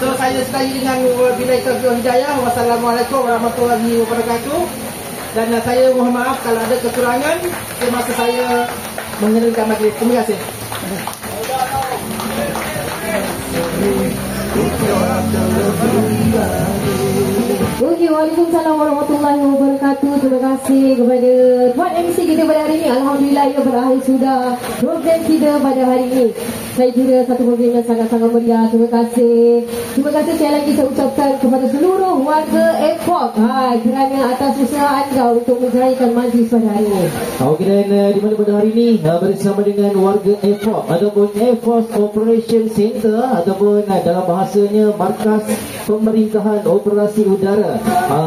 So saya sekali dengan wabillahi taufiq wal hidayah. Wassalamualaikum warahmatullahi wabarakatuh. Dan saya mohon maaf kalau ada kekurangan semasa saya mengenalkan majlis. Terima kasih. Okey, waalaikumsalam warahmatullahi wabarakatuh. Terima kasih kepada Tuan MC kita pada hari ini. Alhamdulillah ia berakhir sudah program kita pada hari ini. Saya kira satu program yang sangat-sangat meriah. Terima kasih. Terima kasih sekali lagi saya ucapkan kepada seluruh warga Airport kerana atas usaha anda untuk menjadikan majlis pada hari ini. Okey, dan di mana pada hari ini bersama dengan warga Airport ataupun Air Force Operation Center ataupun dalam bahasanya Markas Pemerintahan Operasi Udara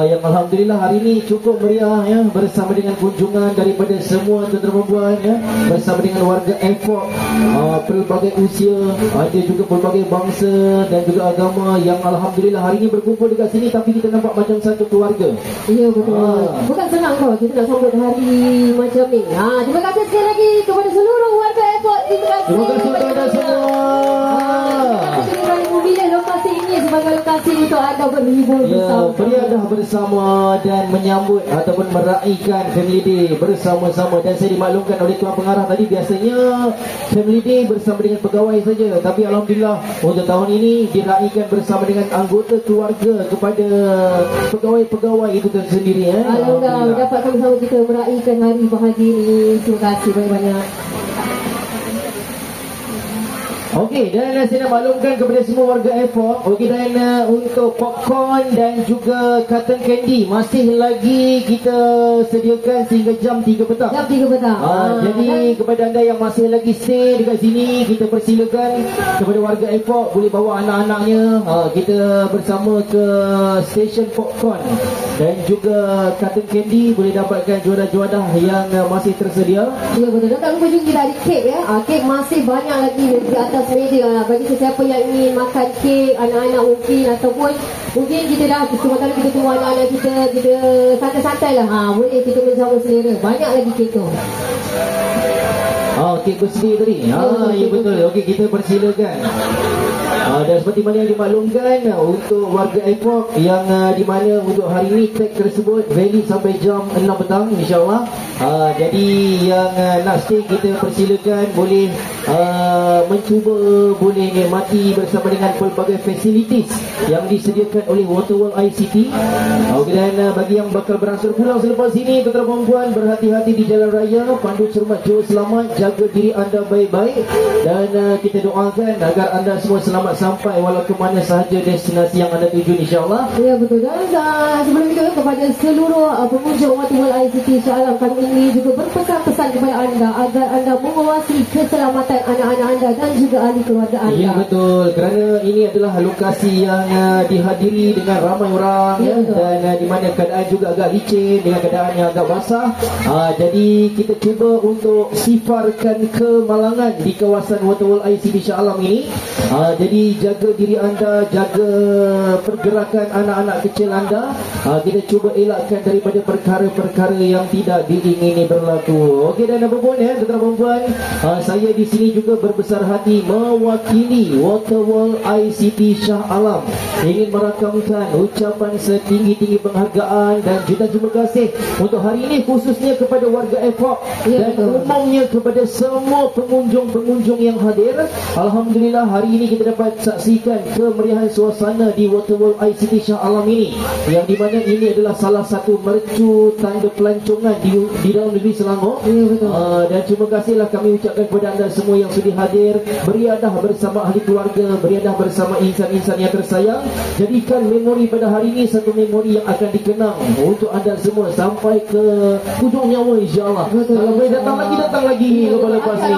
yang alhamdulillah hari ini cukup meriah ya, bersama dengan kunjungan daripada semua tentera perempuan ya, bersama dengan warga Airport pelbagai usia, ada juga pelbagai bangsa dan juga agama yang alhamdulillah hari ini berkumpul dekat sini, tapi kita nampak macam satu keluarga. Ya betul. Bukan senang tau kita nak sambut hari macam ni. Terima kasih sekali lagi kepada seluruh warga Airport. Terima kasih kepada semua. Terima kasih memilih lokasi ini sebagai lokasi untuk anda berhibur bersama. Beriadah bersama dan menyambut ataupun meraihkan Family Day bersama-sama. Dan saya dimaklumkan oleh Tuan Pengarah tadi, biasanya Family Day bersama dengan pegawai saja, tapi alhamdulillah untuk tahun ini diraihkan bersama dengan anggota keluarga kepada pegawai-pegawai itu tersendiri. Alhamdulillah dapat sama-sama kita meraihkan hari bahagia ini. Terima kasih banyak-banyak. Okey, dan saya nak maklumkan kepada semua warga Airport. Okey, dan untuk popcorn dan juga cotton candy masih lagi kita sediakan sehingga jam 3 petang. Jam 3 petang. Jadi kepada anda yang masih lagi stay dekat sini, kita persilakan kepada warga Airport boleh bawa anak-anaknya. Kita bersama ke stesen popcorn dan juga cotton candy, boleh dapatkan juadah-juadah yang masih tersedia. Ya betul. Dan tak lupa juga kita ada kek ya. Kek masih banyak lagi di atas meja. Bagi sesiapa yang ingin makan kek, anak-anak mungkin, ataupun mungkin kita dah sementara kita tunggu anak-anak kita santai-santai lah. Boleh kita menjawab selera. Banyak lagi kek tu. Kek bersedia tadi. Ya betul. Okey, kita persilakan. Dan seperti mana yang dimaklumkan untuk warga Airport yang di mana untuk hari ini tag tersebut valid sampai jam 6 petang insyaAllah. Jadi yang nak stay kita persilakan boleh mencuba, boleh nikmati bersama dengan pelbagai facilities yang disediakan oleh Waterworld ICT. Dan bagi yang bakal beransur pulang selepas ini, tentera perempuan berhati-hati di jalan raya, pandu cermat jauh selamat, jaga diri anda baik-baik, dan kita doakan agar anda semua selamat sampai walau ke mana sahaja destinasi yang anda tuju insyaAllah. Ya betul. Dan sebelum itu kepada seluruh pengunjung Waterworld ICT insyaAllah kami ini juga berpesan-pesan kepada anda agar anda mengawasi keselamatan anak-anak anda dan juga ahli keluarga anda. Ya betul, kerana ini adalah lokasi yang dihadiri dengan ramai orang dan di mana keadaan juga agak licin dengan keadaan yang agak basah. Jadi kita cuba untuk sifarkan kemalangan di kawasan Waterworld ICT Shah Alam ini. Jadi jaga diri anda, jaga pergerakan anak-anak kecil anda. Kita cuba elakkan daripada perkara-perkara yang tidak diingini berlaku. Okey, dan apa pun tentera perempuan, saya di sini juga berbesar hati mewakili Waterworld ICT Shah Alam ingin merakamkan ucapan setinggi-tinggi penghargaan dan jutaan terima kasih untuk hari ini khususnya kepada warga Airport dan umumnya kepada semua pengunjung-pengunjung yang hadir. Alhamdulillah hari ini kita dapat saksikan kemeriahan suasana di Waterworld ICT Shah Alam ini, yang di mana ini adalah salah satu mercu tanda pelancongan di dalam negeri Selangor. Dan terima kasihlah kami ucapkan kepada anda semua yang sudi hadir, beriadah bersama ahli keluarga, beriadah bersama insan-insan yang tersayang. Jadikan memori pada hari ini satu memori yang akan dikenang untuk anda semua sampai ke hujung nyawa insyaAllah. Kalau boleh datang lagi lepas ni,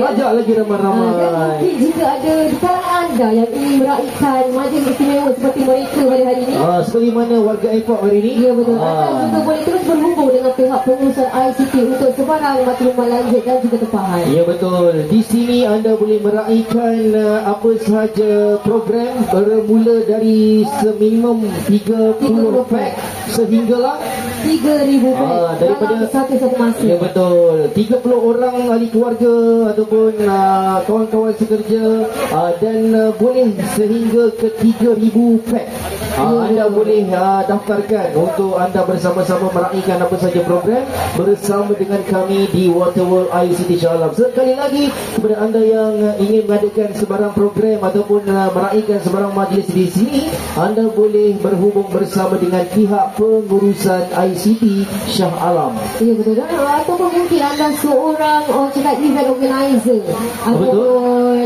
ajak lagi ramai-ramai. Dan mungkin jika ada di kalangan anda yang ingin meraihkan majlis istimewa seperti mereka pada hari ini, seperti mana warga Airport hari ini, ya betul, anda juga boleh terus berhubung dengan pihak pengurusan ICT untuk sebarang maklumat lanjut dan juga tempahan. Ya betul. Di sini anda boleh meraihkan apa sahaja program bermula dari seminimum 30 pack sehinggalah 30 3,000 daripada satu masa. Ya betul, 30 orang ahli keluarga ataupun kawan-kawan sekerja dan boleh sehingga ke 3,000 pack. Anda boleh daftarkan untuk anda bersama-sama meraihkan apa saja program bersama dengan kami di Waterworld ICT Shah Alam. Sekali lagi kepada anda yang ingin mengadakan sebarang program ataupun meraihkan sebarang majlis di sini, anda boleh berhubung bersama dengan pihak pengurusan ICT Shah Alam. Ya betul. Ataupun mungkin anda seorang cakap event organizer ataupun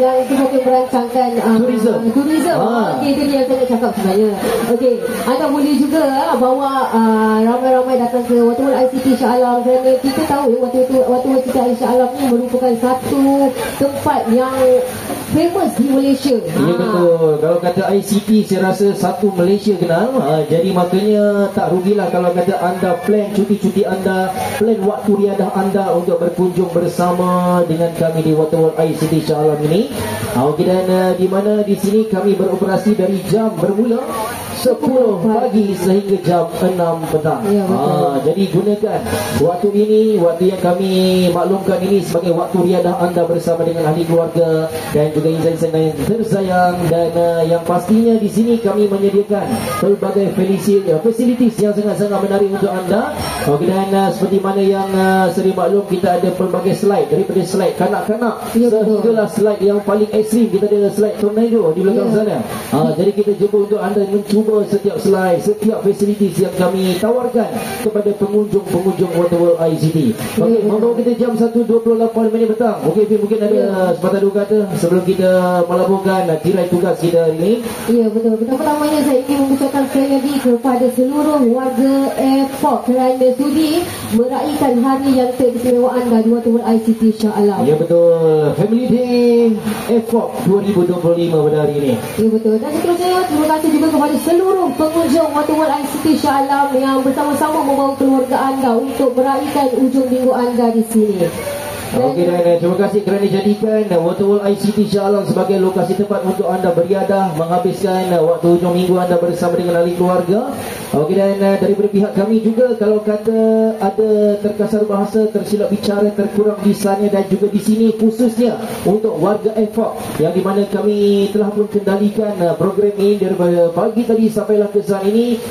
yang mungkin merancangkan tourism. Okey, itu dia yang saya nak cakap sebenarnya. Okey, anda boleh juga bawa ramai-ramai datang ke Waterworld ICT Shah Alam, kerana kita tahu Waterworld ICT Shah Alam ni merupakan satu tempat yang famous di Malaysia. Ya betul. Kalau kata ICT, saya rasa satu Malaysia kenal. Jadi makanya tak rugilah kalau kata anda plan cuti-cuti anda, plan waktu riadah anda untuk berkunjung bersama dengan kami di Waterworld ICT Shah Alam ini. Okey, dan di mana di sini kami beroperasi dari jam bermula 10 pagi sehingga jam 6 petang. Ya, jadi gunakan waktu ini, waktu yang kami maklumkan ini sebagai waktu riadah anda bersama dengan ahli keluarga dan juga insan-insan yang tersayang. Dan yang pastinya di sini kami menyediakan pelbagai facilities yang sangat-sangat menarik untuk anda. Okey, dan seperti mana yang sering maklum, kita ada pelbagai slide, daripada slide kanak-kanak sehinggalah slide yang paling ekstrim. Kita ada slide tornado di belakang sana. Jadi kita cuba untuk anda mencuba setiap slide, setiap facilities yang kami tawarkan kepada pengunjung-pengunjung Waterworld ICT. Okey, membawa kita jam 1.28 petang. Okey, mungkin ada sepatah dua kata sebelum kita melaporkan tirai tugas kita hari ini. Ya betul. Pertamanya saya ingin mengucapkan sekali lagi kepada seluruh warga airport kerana sudi meraihkan hari yang teristimewa anda di Waterworld ICT Shah Alam. Ya betul. Family Day Airport 2025 pada hari ini. Ya betul. Dan seterusnya terima kasih juga kepada seluruh pengunjung Waterworld ICT Shah Alam yang bersama-sama membawa keluarga anda untuk meraihkan ujung minggu anda di sini. Okey, dan terima kasih kerana jadikan Waterworld ICT Shah Alam sebagai lokasi tempat untuk anda beriadah, menghabiskan waktu hujung minggu anda bersama dengan ahli keluarga. Okey, dan daripada pihak kami juga, kalau kata ada terkasar bahasa, tersilap bicara, terkurang di sana dan juga di sini, khususnya untuk warga airport yang di mana kami telah pun kendalikan program ini daripada pagi tadi sampailah ke saat ini.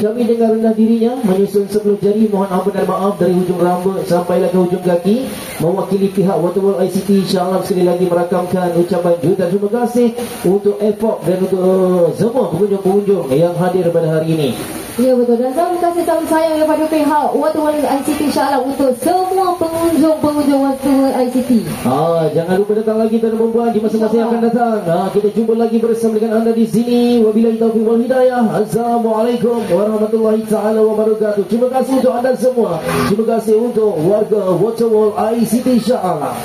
Kami dengar rendah dirinya menyusun 10 jari, mohon ampun dan maaf dari hujung rambut sampailah ke hujung kaki. Mewakili pihak Waterworld ICT Shah Alam sekali lagi merakamkan ucapan juta terima kasih untuk airport dan untuk semua pengunjung-pengunjung yang hadir pada hari ini. Ya betul. Dan salam kasih, salam sayang daripada pihak Waterworld ICT Shah Alam untuk semua pengunjung-pengunjung Waterworld ICT. Jangan lupa datang lagi tuan dan perempuan di masa-masa yang akan datang. Kita jumpa lagi bersama dengan anda di sini. Wabillahi taufiq wal hidayah. Assalamualaikum warahmatullahi taala wabarakatuh. Terima kasih untuk anda semua. Terima kasih untuk warga Waterworld ICT Shah Alam.